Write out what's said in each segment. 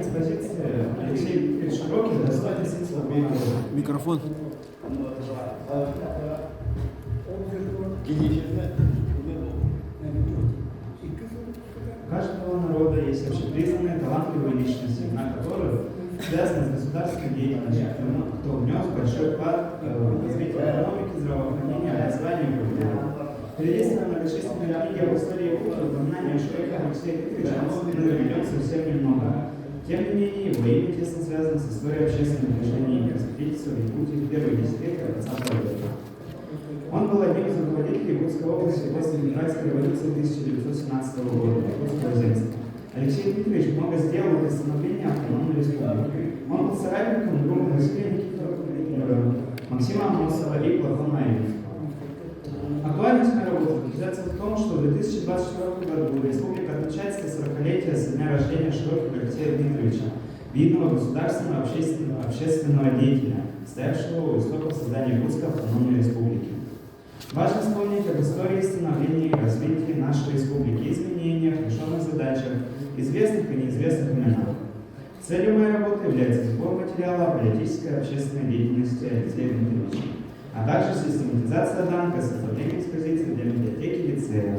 экспозиции Алексей Викторович Широких «Достойный сын своего народа». Микрофон. У каждого народа есть общепризнанные талантливые личности, на которых связаны с государственной деятельностью, кто внес большой вклад в развитие экономики, здравоохранения, образования и культуры. Передействуя многочисленные книги об истории Якутии, упоминания Широких Алексея Викторовича мы наведем совсем немного. Тем не менее, его имя тесно связано с историей общественных движений и просветительства в Якутии в первые десятилетия XX века. Он был одним из руководителей Якутской области после Февральской революции 1917 года Якутского земства. Алексей Викторович много сделал для становления автономной республики. Он был соратником и другом Василия Никифорова, Максима Амосова и Платона Ильинского. Актуальность моей работы заключается в том, что в 2024 году республика отмечает 140-летие со дня рождения Широких Алексея Викторовича, видного государственного общественного деятеля, стоявшего у истоков создания Якутской автономной республики. Важно вспомнить об истории становления и развития нашей республики, изменениях, решенных задачах, известных и неизвестных именах. Целью моей работы является сбор материала о политической и общественной деятельности Алексея Викторовича, а также систематизация данных и составление экспозиции для библиотеки лицея.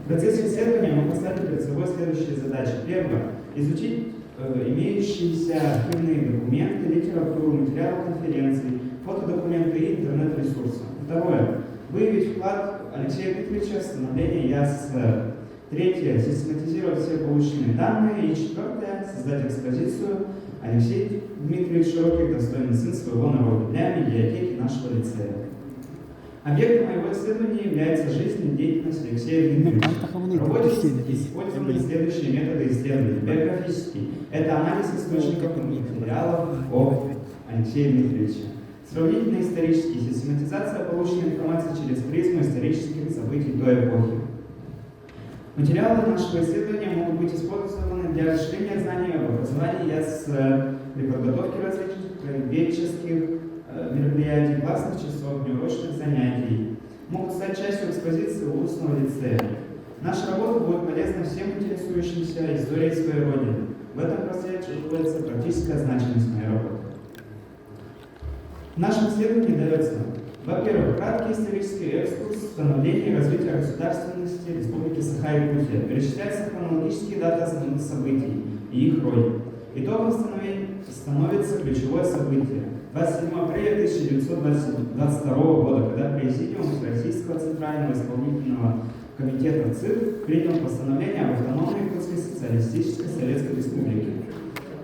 В процессе исследования мы поставили перед собой следующие задачи. Первое – изучить имеющиеся архивные документы, литературу, материалы конференций, фотодокументы и интернет-ресурсы. Второе – выявить вклад Алексея Викторовича в становление ЯССР. Третье – систематизировать все полученные данные. И четвертое – создать экспозицию «Алексей Дмитриевич Широких. Достойный сын своего народа» для библиотеки нашего лицея. Объектом моего исследования является жизнь и деятельность Алексея Дмитриевича. В работе использованы следующие методы исследования. Биографический – это анализ источников и материалов о Алексее Дмитриевиче. Сравнительно исторический – систематизация полученной информации через призму исторических событий той эпохи. Материалы нашего исследования могут быть использованы для расширения знаний об образовании ЯССР, при подготовке различных краеведческих мероприятий, классных часов, неурочных занятий. Могут стать частью экспозиции устного лицея. Наша работа будет полезна всем интересующимся историей своей родины. В этом прослеживается практическая значимость моей работы. В нашем исследовании дается, во-первых, краткий исторический экскурс в становлении и развитии государственности Республики Саха-Якутия. Перечисляются хронологические даты основных событий и их роль. Итогом становится ключевое событие. 27 апреля 1922 года, когда Президиум Российского Центрального исполнительного комитета ЦИК принял постановление об автономной Якутской социалистической Советской Республике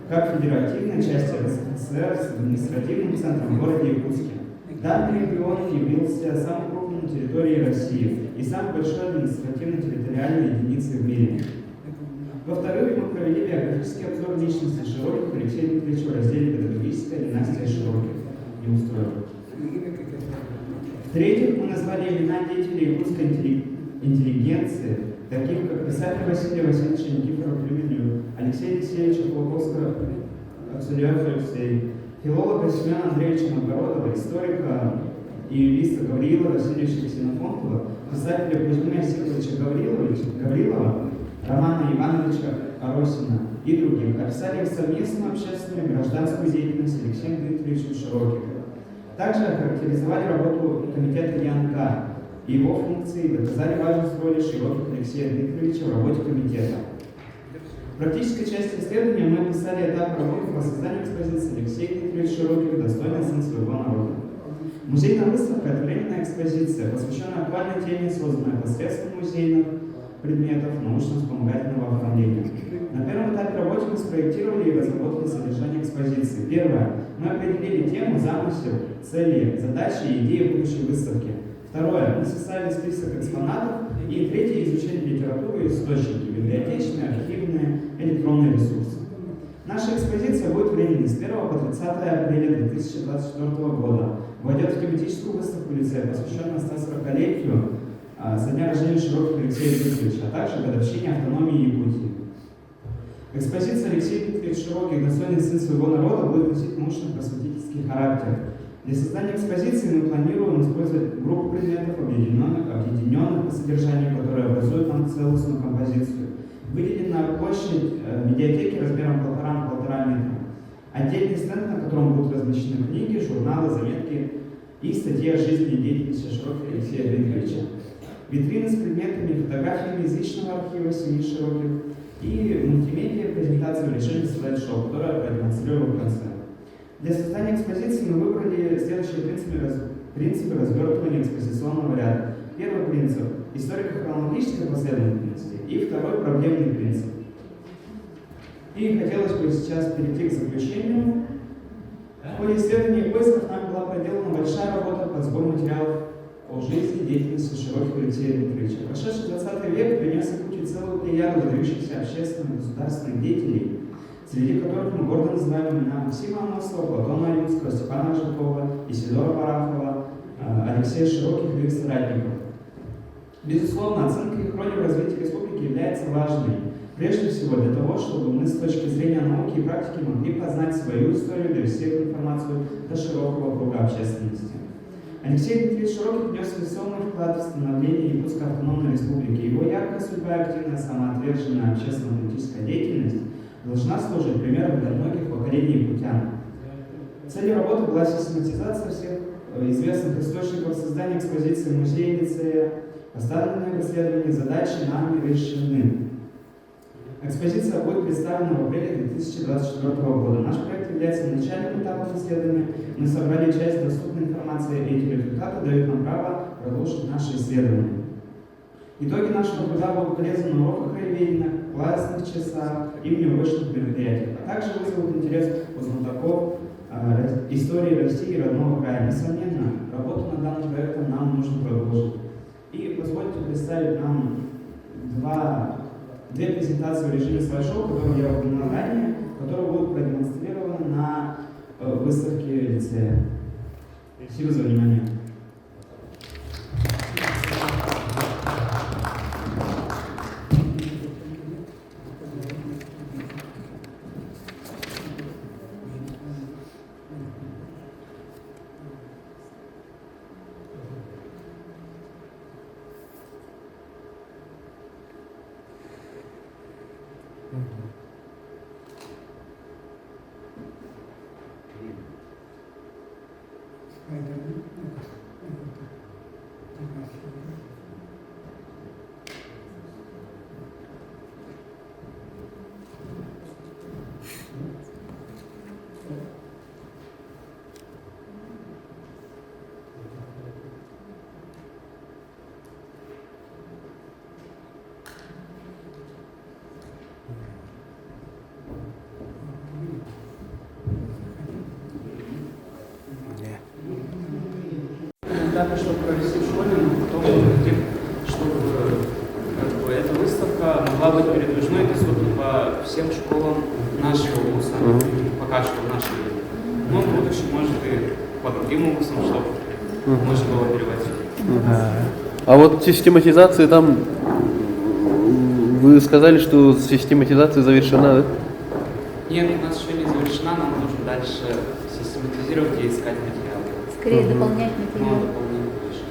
как федеративной части РСФСР с административным центром в городе Якутске. Данный регион явился самым крупным на территории России и самой большой административно-территориальной единицей в мире. Во-вторых, мы провели биографический обзор личности Широких Алексея Викторовича в разделе «Педагогическая династия Широких» и устроили. В-третьих, мы назвали имена деятелей якутской интеллигенции, таких как писатель Василий Васильевич Никифоров Плюменю, Алексей Алексеевич Колоковского, Аксельев Алексей, филолога Семена Андреевича Новгородова, историка и юриста Гавриила Васильевича Ксенофонтова, писателя Кузьмы Осиповича Гаврилова, Романа Ивановича Аросина и других, описали их совместную общественную и гражданскую деятельность Алексея Дмитриевича Широких. Также охарактеризовали работу комитета ЯНК и его функции и доказали важность роли Широких Алексея Дмитриевича в работе комитета. В практической части исследования мы описали этап работы по созданию экспозиции Алексея Дмитриевича Широких «Достойный сын своего народа». Музейная выставка – это временная экспозиция, посвященная актуальной теме, созданная посредством музейных предметов научно-вспомогательного оформления. На первом этапе работы мы спроектировали и разработали содержание экспозиции. Первое. Мы определили тему, замысел, цели, задачи и идеи будущей выставки. Второе. Мы составили список экспонатов. И третье. Изучили литературу и источники, библиотечные, архивные, электронные ресурсы. Наша экспозиция будет временной с 1 по 30 апреля 2024 года. Войдет в тематическую выставку лицея, посвященную 140-летию со дня рождения Широких Алексея Викторовича, а также годовщине автономии Якутии. Экспозиция Алексея Викторовича Широких «Достойный сын своего народа» будет носить научно-просветительский характер. Для создания экспозиции мы планируем использовать группу предметов, объединенных по содержанию, которые образуют нам целостную композицию. Выделена площадь медиатеки размером 1,5 метра. Отдельный стенд, на котором будут размещены книги, журналы, заметки и статьи о жизни и деятельности Широких Алексея Дмитриевича. Витрины с предметами и фотографиями из личного архива семьи Широких и мультимедиа презентацию решения слайд-шоу, которое продемонстрировал в конце. Для создания экспозиции мы выбрали следующие принципы развертывания экспозиционного ряда. Первый принцип – историко-хронологической последовательности, и второй – проблемный принцип. И хотелось бы сейчас перейти к заключению. В ходе исследования и поисков нам была проделана большая работа по сбору материалов о жизни и деятельности Широких Алексея Дмитриевича. Прошедший 20 век принес и пути целую плеяду выдающихся общественных и государственных деятелей, среди которых мы гордо называем имена Максима Амосова, Платона Аюнского, Степана Рожакова, Исидора Варахова, Алексея Широких и их соратников. Безусловно, оценка их роли в развитии республики является важной, прежде всего для того, чтобы мы с точки зрения науки и практики могли познать свою историю, довести эту информацию до широкого круга общественности. Алексей Дмитриевич Широких внес весомый вклад в становление Якутской автономной республики. Его яркая судьба и активная самоотверженная общественно-политическая деятельность должна служить примером для многих поколений якутян. Целью работы была систематизация всех известных источников, создания экспозиции музея лицея, поставленные в исследовании задачи нами решены. Экспозиция будет представлена в апреле 2024 года. Наш проект является начальным этапом исследования. Мы собрали часть доступной информации, и эти результаты дают нам право продолжить наши исследования. Итоги нашего труда будут полезны на уроках краеведения, классных часах и внеурочных мероприятиях, а также вызовут интерес у знатоков истории России и родного края. Несомненно, работу над данным проектом нам нужно продолжить. И позвольте представить нам две презентации в режиме слайд-шоу, которые я упомянул ранее, которые будут продемонстрированы на выставке лицея. Спасибо за внимание. Так, чтобы провести в школе, но потом мы хотим, чтобы эта выставка могла быть передвижной и доступна по всем школам нашего вуза, пока что в нашей жизни. Но в будущем, может, и по другим вузам, чтобы можно было переводить. А вот систематизация там, вы сказали, что систематизация завершена, да? Нет, у нас еще не завершена, нам нужно дальше систематизировать и искать материалы. Скорее дополнять материал. Дополнять больше.